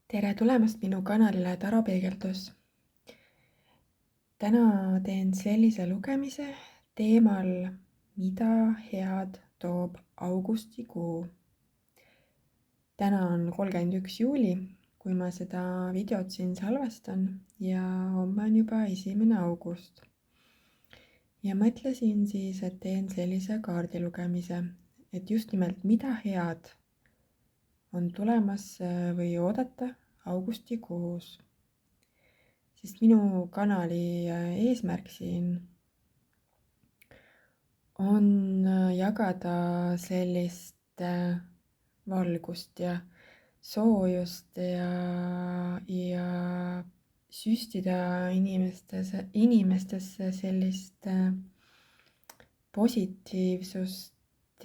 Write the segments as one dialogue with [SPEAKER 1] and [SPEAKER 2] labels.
[SPEAKER 1] Tere tulemast minu kanalile Taro Peegeldus. Täna teen sellise lugemise teemal, mida head toob augustikuu. Täna on 31. juuli, kui ma seda videot siin salvestan ja homme on juba 1. august. Ja mõtlesin siis, et teen sellise kaardilugemise, et just nimelt mida head on tulemas või oodata augustikuus. Sest minu kanali eesmärk siin on jagada sellist valgust ja soojust ja süstida inimestesse sellist positiivsust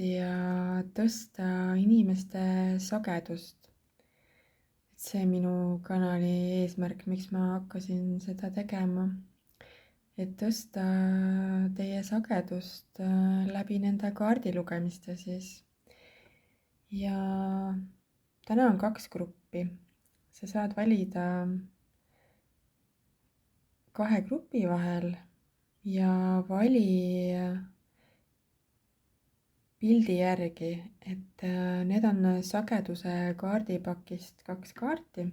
[SPEAKER 1] ja tõsta inimeste sagedust. See minu kanali eesmärk, miks ma hakkasin seda tegema, et tõsta teie sagedust läbi nende kaardilugemiste siis. Ja täna on 2 gruppi. Sa saad valida 2 grupi vahel ja vali pildi järgi, et need on sageduse kaardipakist 2 kaarti.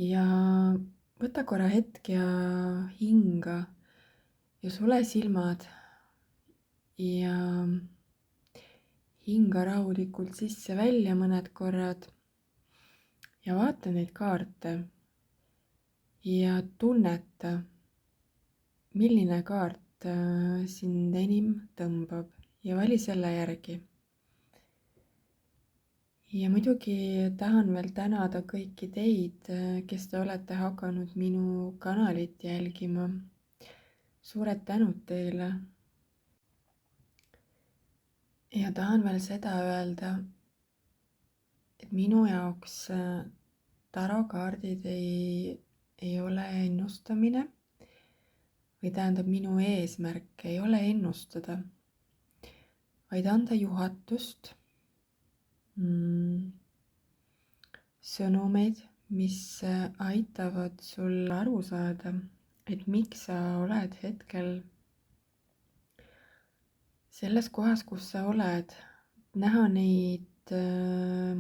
[SPEAKER 1] Ja võta korra hetk ja hinga ja sule silmad ja hinga rahulikult sisse-välja mõned korrad ja vaata neid kaarte ja tunneta, milline kaart sind enim tõmbab. Ja vali selle järgi. Ja muidugi tahan veel tänada kõiki teid, kes te olete hakanud minu kanalit jälgima. Suured tänud teile. Ja tahan veel seda öelda, et minu jaoks tarokaardid ei ole ennustamine või tähendab, minu eesmärk ei ole ennustada, vaid anda juhatust, sõnumeid, mis aitavad sul aru saada, et miks sa oled hetkel selles kohas, kus sa oled, näha neid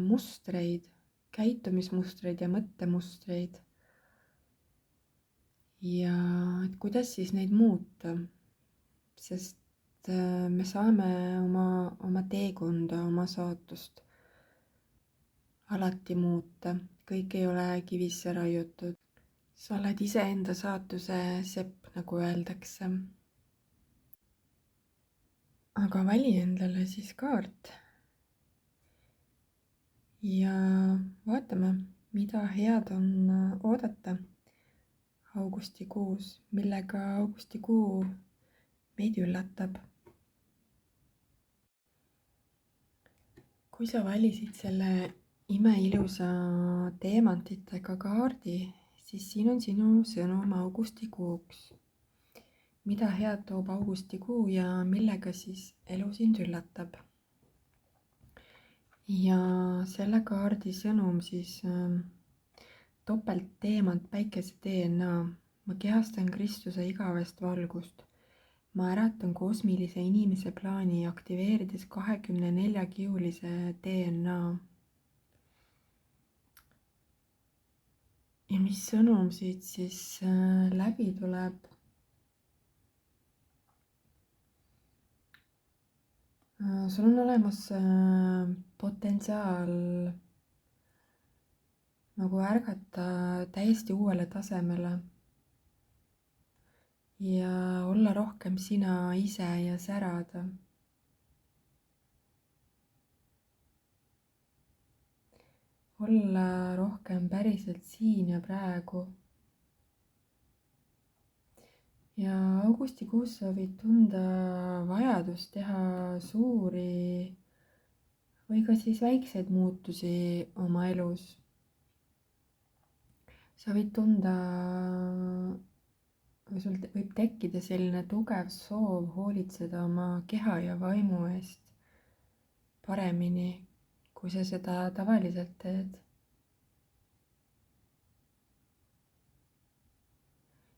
[SPEAKER 1] mustreid, käitumismustreid ja mõttemustreid. Ja et kuidas siis neid muuta, sest me saame oma teekonda, oma saatust alati muuta. Kõik ei ole kivisse raiutud. Sa oled iseenda saatuse sepp, nagu öeldakse. Aga vali endale siis kaart. Ja vaatame, mida head on oodata augustikuus, millega augustikuu meid üllatab. Kui sa valisid selle imeilusa teemantitega kaardi, siis siin on sinu sõnum augustikuuks. Mida head toob augustikuu ja millega siis elu sind üllatab. Ja selle kaardi sõnum siis topeltteemant päikese DNA. Ma kehastan Kristuse igavest valgust. Ma äratan kosmilise inimese plaani, aktiveerides 24-kiulise DNA. Ja mis sõnum siit siis läbi tuleb? Sul on olemas potentsiaal nagu ärgata täiesti uuele tasemele ja olla rohkem sina ise ja särada. Olla rohkem päriselt siin ja praegu. Ja augustikuus sa võid tunda vajadust teha suuri või ka siis väikseid muutusi oma elus. Sa võid tunda, või sul võib tekkida selline tugev soov hoolitseda oma keha ja vaimu eest paremini, kui sa seda tavaliselt teed.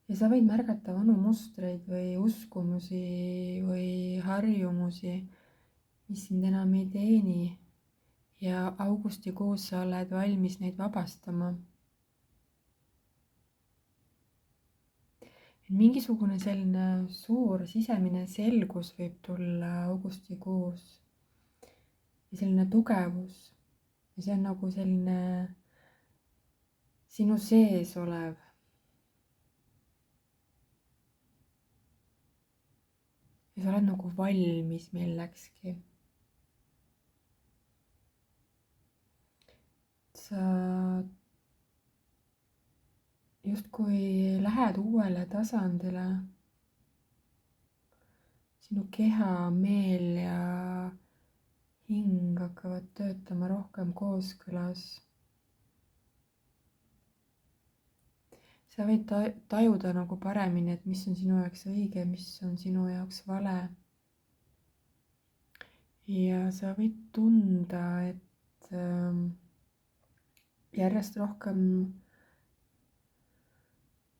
[SPEAKER 1] ja sa võid märgata vanu mustreid või uskumusi või harjumusi, mis sind enam ei teeni ja augustikuus sa oled valmis neid vabastama. Mingisugune selline suur sisemine selgus võib tulla augustikuus ja selline tugevus ja see on nagu selline sinu sees olev. Ja sa oled nagu valmis millekski. Sa justkui lähed uuele tasandile. Sinu keha, meel ja hing hakkavad töötama rohkem kooskõlas. Sa võid tajuda nagu paremini, et mis on sinu jaoks õige, mis on sinu jaoks vale. Ja sa võid tunda, et järjest rohkem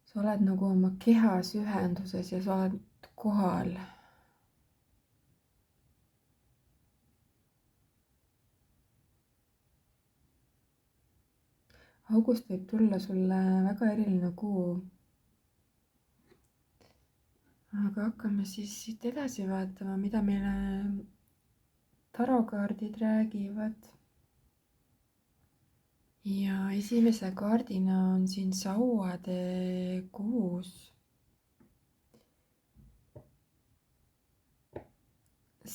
[SPEAKER 1] sa oled nagu oma kehas ühenduses ja sa oled kohal. August võib tulla sulle väga eriline kuu. Aga hakkame siis siit edasi vaatama, mida meile tarokaardid räägivad. Ja esimese kaardina on siin sauade kuus.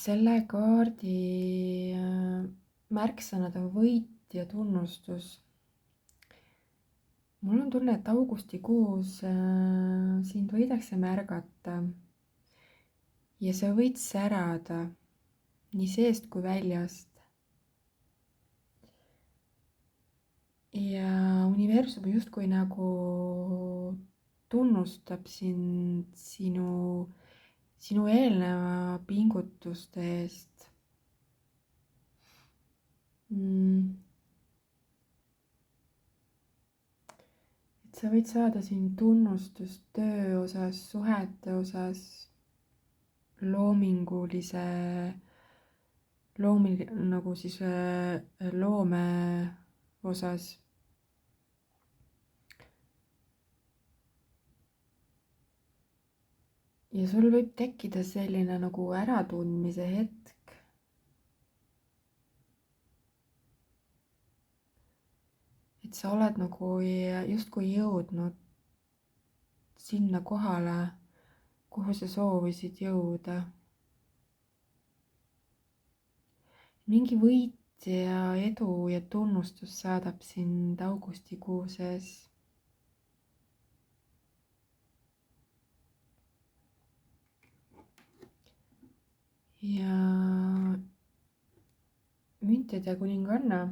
[SPEAKER 1] Selle kaardi märksõnad on võit ja tunnustus. Mul on tunne, et augustikuus sind võidakse märgata ja sa võid särada nii seest kui väljast. Ja universum justkui nagu tunnustab sind sinu eelneva pingutuste eest. Sa võid saada siin tunnustust töö osas, suhete osas, nagu siis loome osas. Ja sul võib tekkida selline nagu äratundmise hetk. Et sa oled nagu justkui jõudnud sinna kohale, kuhu sa soovisid jõuda. Mingi võit ja edu ja tunnustus saadab sind augustikuu sees. Ja müntide kuninganna,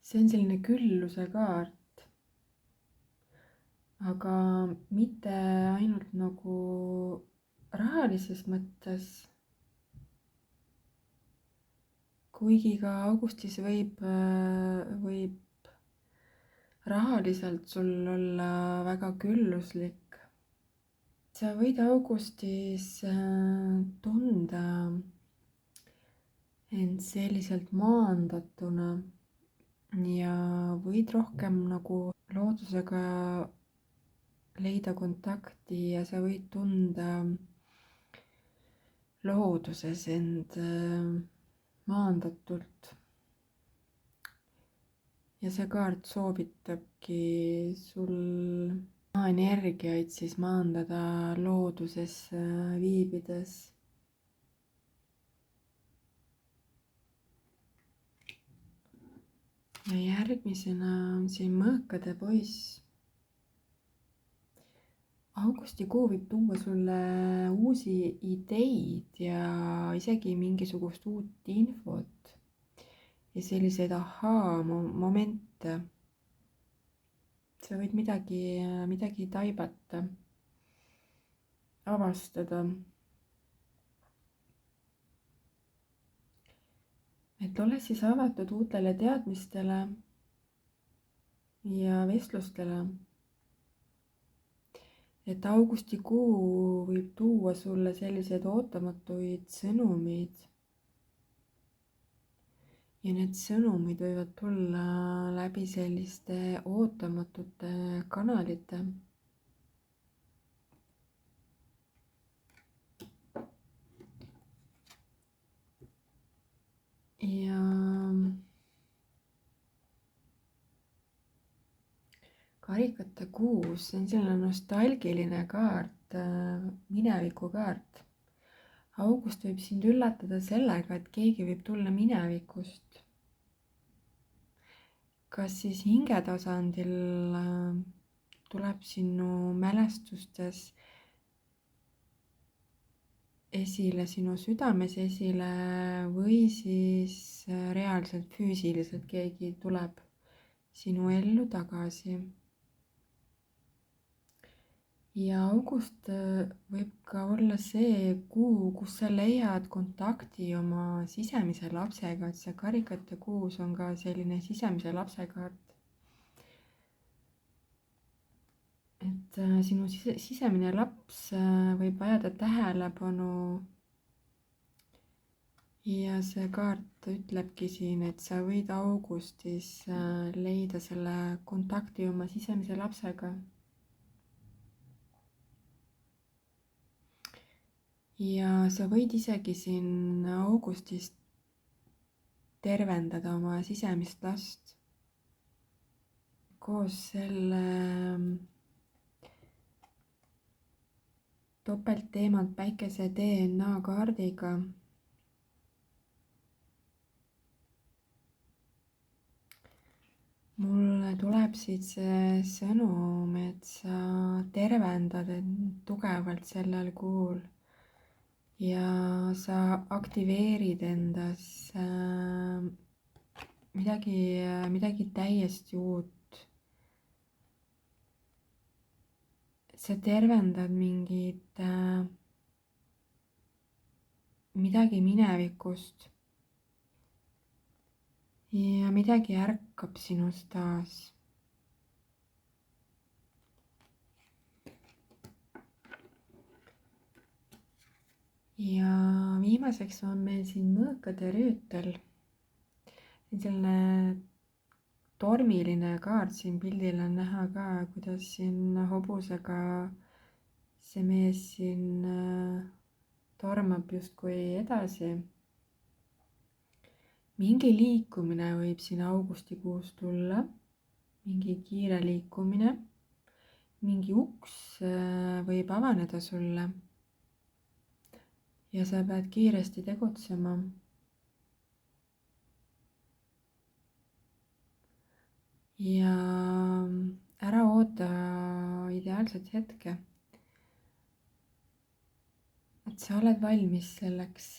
[SPEAKER 1] see on selline külluse kaart, aga mitte ainult nagu rahalises mõttes, kuigi ka augustis võib rahaliselt sul olla väga külluslik. Sa võid augustis tunda end selliselt maandatuna ja võid rohkem nagu loodusega leida kontakti ja sa võid tunda looduses end maandatult. Ja see kaart soovitabki sul energiaid siis maandada looduses viibides. Ja järgmisena on siin mõõkade poiss. Augustikuu võib tuua sulle uusi ideid ja isegi mingisugust uut infot ja selliseid ahaa-momente. Sa võid midagi taibata, avastada. Et ole siis avatud uutele teadmistele ja vestlustele. et augustikuu võib tuua sulle selliseid ootamatuid sõnumeid. Ja need sõnumid võivad tulla läbi selliste ootamatute kanalite. Ja karikate kuus, see on selline nostalgiline kaart, minevikukaart. August võib sind üllatada sellega, et keegi võib tulla minevikust. Kas siis hingetasandil tuleb sinu mälestustes esile, sinu südames esile või siis reaalselt füüsiliselt keegi tuleb sinu ellu tagasi. Ja august võib ka olla see kuu, kus sa leiad kontakti oma sisemise lapsega, et see karikate kuus on ka selline sisemise lapse kaart. Et sinu sisemine laps võib vajada tähelepanu. Ja see kaart ütlebki siin, et sa võid augustis leida selle kontakti oma sisemise lapsega. Ja sa võid isegi siin augustis tervendada oma sisemist last. Koos selle topeltteemant päikese DNA kaardiga mulle tuleb siit see sõnum, et sa tervendad end tugevalt sellel kuul. Ja sa aktiveerid endas midagi täiesti uut. Sa tervendad midagi minevikust. Ja midagi ärkab sinus taas. Ja viimaseks on meil siin mõõkade rüütel. See on selline tormiline kaart, siin pildil on näha ka, kuidas siin hobusega see mees siin tormab justkui edasi. Mingi liikumine võib siin augustikuus tulla, mingi kiire liikumine, mingi uks võib avaneda sulle. Ja sa pead kiiresti tegutsema. Ja ära oota ideaalset hetke. Et sa oled valmis selleks.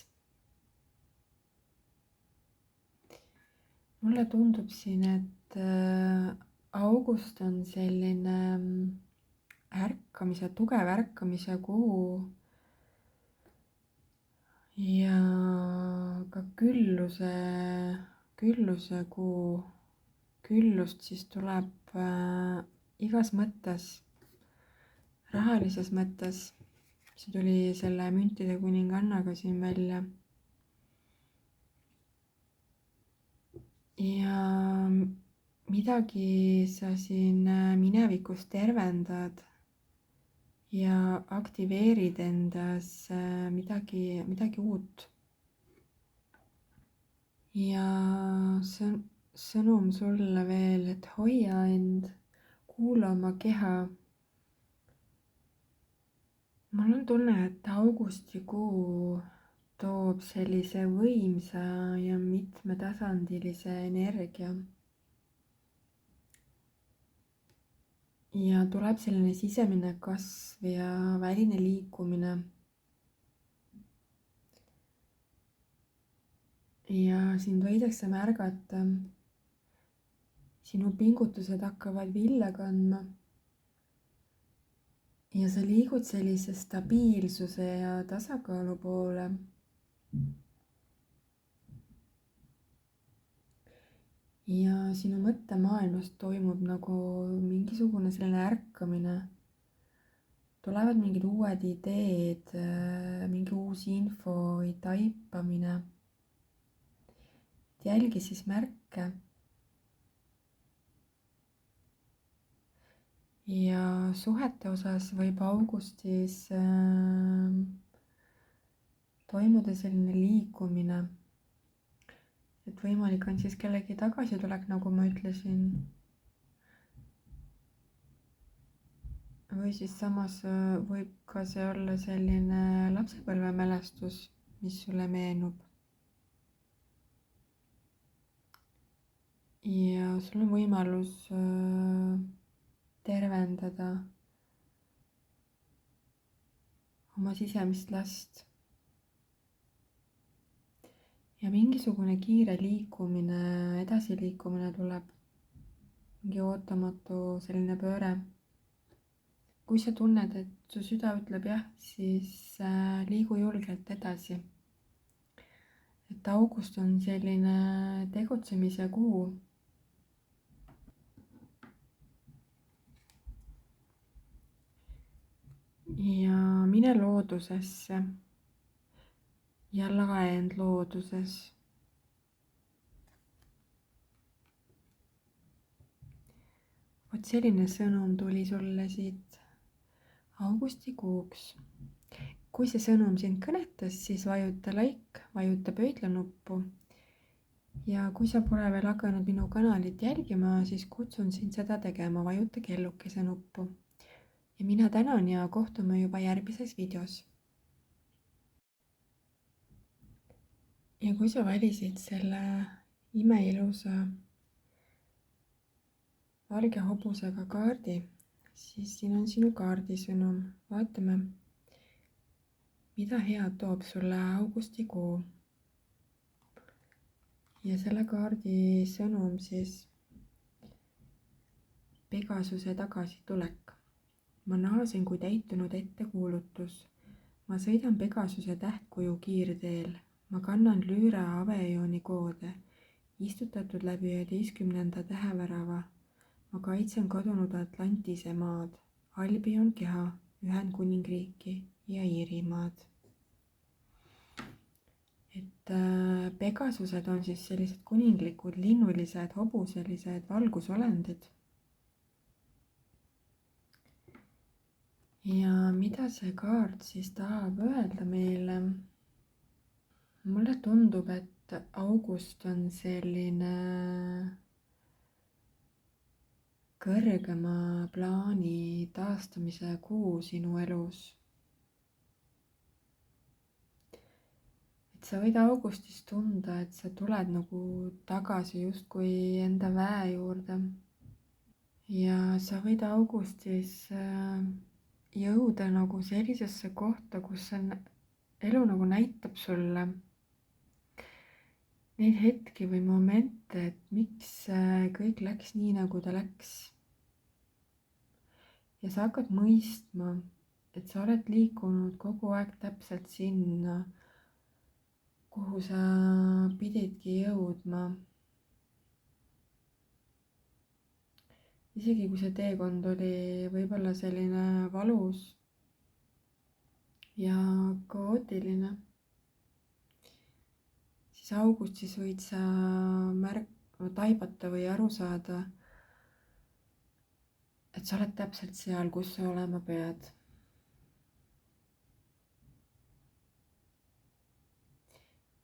[SPEAKER 1] Mulle tundub siin, et august on selline ärkamise, tugev ärkamise kuu. Ja ka külluse kuu. Küllust siis tuleb igas mõttes, rahalises mõttes. See tuli selle müntide kuningannaga siin välja. Ja midagi sa siin minevikus tervendad ja aktiveerid endas midagi uut. Ja sõnum sulle veel, et hoia end, kuula oma keha. Mul on tunne, et augustikuu toob sellise võimsa ja mitmetasandilise energia. Ja tuleb selline sisemine kasv ja väline liikumine. Ja sind võidakse märgata. Sinu pingutused hakkavad vilja kandma. Ja sa liigud sellise stabiilsuse ja tasakaalu poole. Ja sinu mõttemaailmas toimub nagu mingisugune selline ärkamine. tulevad mingid uued ideed, mingi uus info või taipamine. jälgi siis märke. ja suhete osas võib augustis toimuda selline liikumine. et võimalik on siis kellegi tagasitulek, nagu ma ütlesin. või siis samas võib ka see olla selline lapsepõlvemälestus, mis sulle meenub. ja sul on võimalus tervendada oma sisemist last. ja mingisugune kiire liikumine, edasiliikumine tuleb, mingi ootamatu selline pööre. kui sa tunned, et su süda ütleb jah, siis liigu julgelt edasi. et august on selline tegutsemise kuu. ja mine loodusesse ja laend looduses. vot selline sõnum tuli sulle siit augustikuuks. kui see sõnum sind kõnetas, siis vajuta like, vajuta pöidlanuppu. ja kui sa pole veel hakanud minu kanalit jälgima, siis kutsun sind seda tegema, vajuta kellukese nuppu. ja mina tänan ja kohtume juba järgmises videos. ja kui sa valisid selle imeilusa valge hobusega kaardi, siis siin on sinu kaardisõnum. vaatame, mida head toob sulle augustikuu. ja selle kaardi sõnum siis Pegasuse tagasitulek. ma naasen kui täitunud ettekuulutus. ma sõidan Pegasuse tähtkuju kiirteel. ma kannan Lüüra avejooni koode, istutatud läbi 11. tähevärava. ma kaitsen kadunud Atlantise maad, Albion keha, Ühendkuningriiki ja Iirimaad. et Pegasused on siis sellised kuninglikud, linnulised, hobuselised valgusolendid. ja mida see kaart siis tahab öelda meile? mulle tundub, et august on selline kõrgema plaani taastamise kuu sinu elus. et sa võid augustis tunda, et sa tuled nagu tagasi justkui enda väe juurde. ja sa võid augustis jõuda nagu sellisesse kohta, kus elu nagu näitab sulle neid hetki või momente, et miks kõik läks nii, nagu ta läks. ja sa hakkad mõistma, et sa oled liikunud kogu aeg täpselt sinna, kuhu sa pididki jõudma. isegi kui see teekond oli võib-olla selline valus ja kaootiline, siis augustis võid sa taibata või aru saada, et sa oled täpselt seal, kus sa olema pead.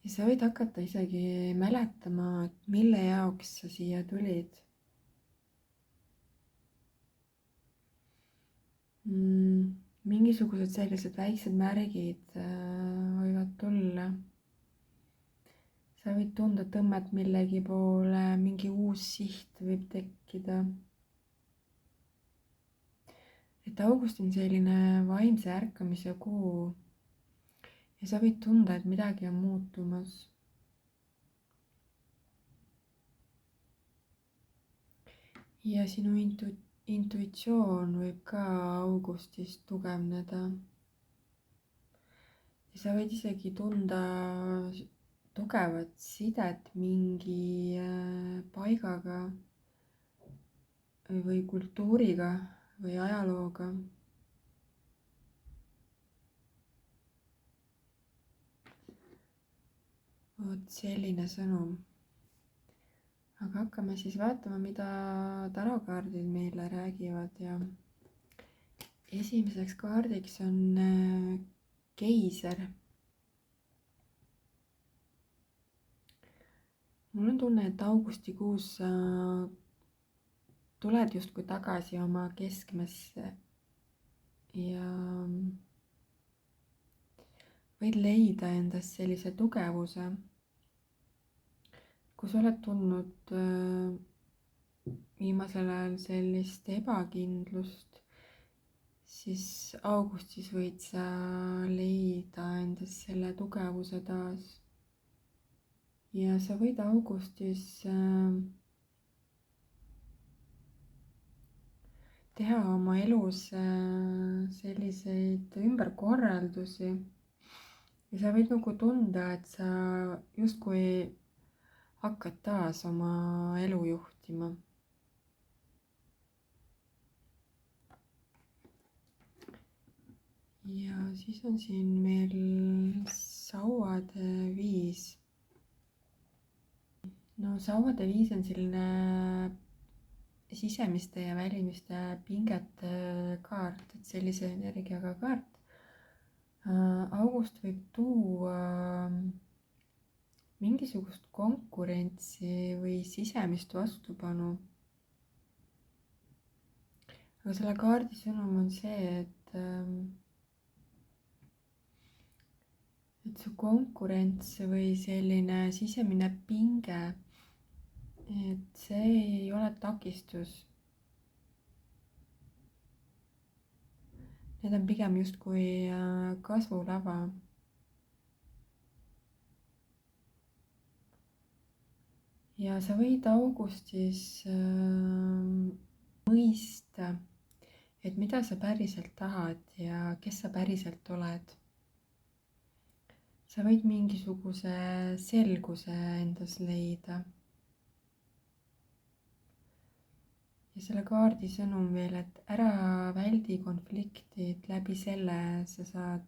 [SPEAKER 1] ja sa võid hakata isegi mäletama, et mille jaoks sa siia tulid. mingisugused sellised väiksed märgid võivad tulla. sa võid tunda tõmmet millegi poole, mingi uus siht võib tekkida. et august on selline vaimse ärkamise kuu ja sa võid tunda, et midagi on muutumas. ja sinu intuitsioon võib ka augustis tugevneda. ja sa võid isegi tunda tugevat sidet mingi paigaga või kultuuriga või ajalooga. vot selline sõnum. Aga hakkame siis vaatama, mida tarokaardid meile räägivad ja esimeseks kaardiks on keiser. Mul on tunne, et augustikuus sa tuled justkui tagasi oma keskmesse ja võid leida endas sellise tugevuse. Kui sa oled tundnud viimasel ajal sellist ebakindlust, siis augustis võid sa leida endas selle tugevuse taas. Ja sa võid augustis teha oma elus selliseid ümberkorraldusi ja sa võid nagu tunda, et sa justkui hakkad taas oma elu juhtima. Ja siis on siin meil sauade viis. No sauade viis on selline sisemiste ja välimiste pingete kaart, et sellise energiaga kaart. August võib tuua mingisugust konkurentsi või sisemist vastupanu. Aga selle kaardi sõnum on see, et su konkurents või selline sisemine pinge, et see ei ole takistus. Need on pigem justkui kasvulava. Ja sa võid augustis mõista, et mida sa päriselt tahad ja kes sa päriselt oled. Sa võid mingisuguse selguse endas leida. Ja selle kaardi sõnum veel, et ära väldi konflikti, et läbi selle sa saad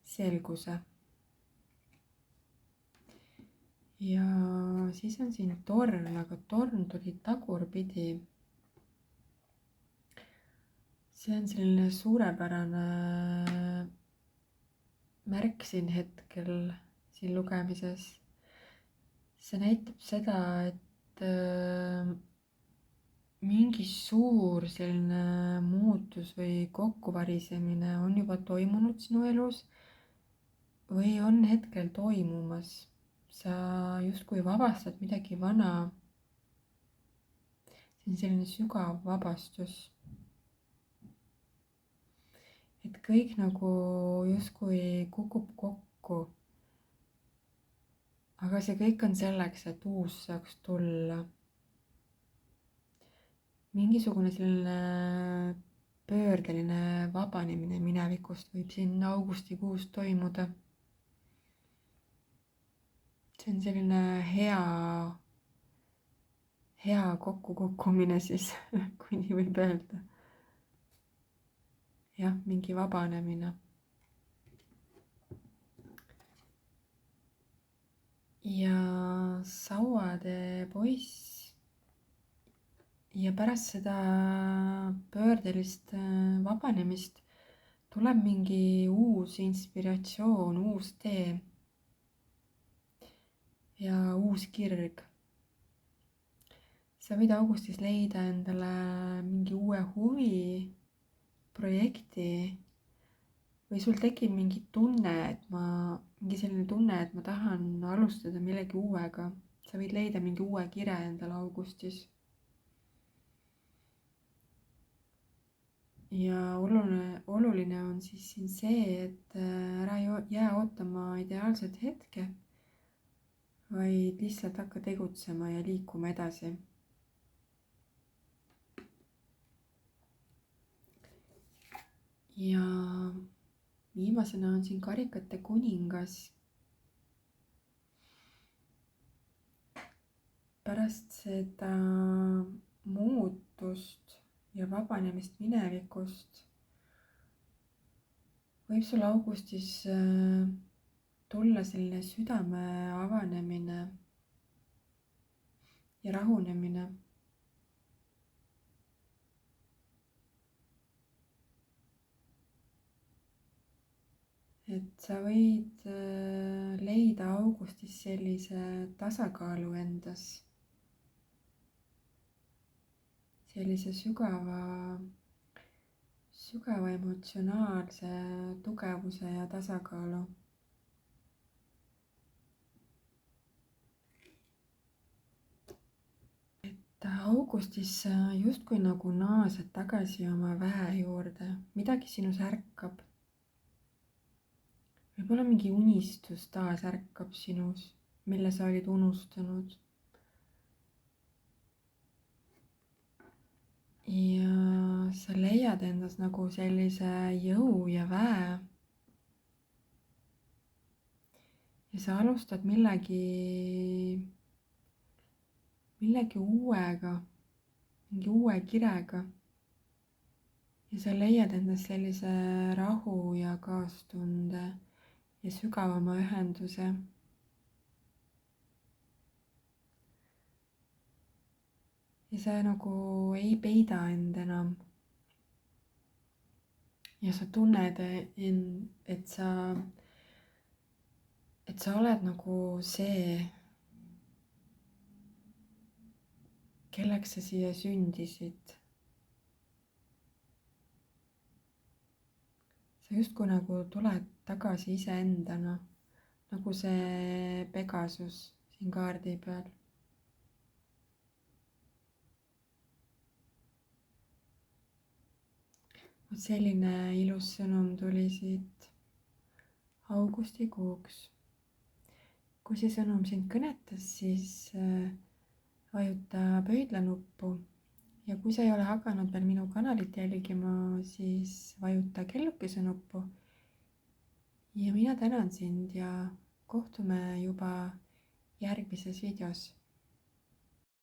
[SPEAKER 1] selguse. Ja siis on siin torn, aga torn tuli tagurpidi. See on selline suurepärane märk siin hetkel siin lugemises. See näitab seda, et mingi suur selline muutus või kokkuvarisemine on juba toimunud sinu elus või on hetkel toimumas. Sa justkui vabastad midagi vana. See on selline sügav vabastus. Et kõik nagu justkui kukub kokku. Aga see kõik on selleks, et uus saaks tulla. Mingisugune selline pöördeline vabanemine minevikust võib siin augustikuus toimuda. See on selline hea kokkukukkumine siis, kui nii võib öelda. Jah, mingi vabanemine. Ja sauade poiss. Ja pärast seda pöördelist vabanemist tuleb mingi uus inspiratsioon, uus tee ja uus kirg. Sa võid augustis leida endale mingi uue huvi, projekti või sul tekib mingi tunne, mingi selline tunne, et ma tahan alustada millegi uuega. Sa võid leida mingi uue kire endale augustis. Ja oluline on siis siin see, et ära jää ootama ideaalset hetke, vaid lihtsalt hakka tegutsema ja liikuma edasi. Ja viimasena on siin karikate kuningas. Pärast seda muutust ja vabanemist minevikust võib sul augustis tulla selline südame avanemine ja rahunemine. Et sa võid leida augustis sellise tasakaalu endas, sellise sügava emotsionaalse tugevuse ja tasakaalu. Et augustis sa justkui nagu naased tagasi oma väe juurde, midagi sinus ärkab. Võib-olla mingi unistus taas ärkab sinus, mille sa olid unustanud. Ja sa leiad endas nagu sellise jõu ja väe. Ja sa alustad millegi uuega, mingi uue kirega. Ja sa leiad endas sellise rahu ja kaastunde ja sügavama ühenduse. Ja sa nagu ei peida end enam. Ja sa tunned, et sa oled nagu see, kelleks sa siia sündisid. Sa justkui nagu tuled tagasi iseendana, nagu see Pegasus siin kaardi peal. Vot selline ilus sõnum tuli siit augustikuuks. Kui see sõnum sind kõnetas, siis vajuta pöidlanuppu. Ja kui sa ei ole hakanud veel minu kanalit jälgima, siis vajuta kellukese nuppu. Ja mina tänan sind ja kohtume juba järgmises videos.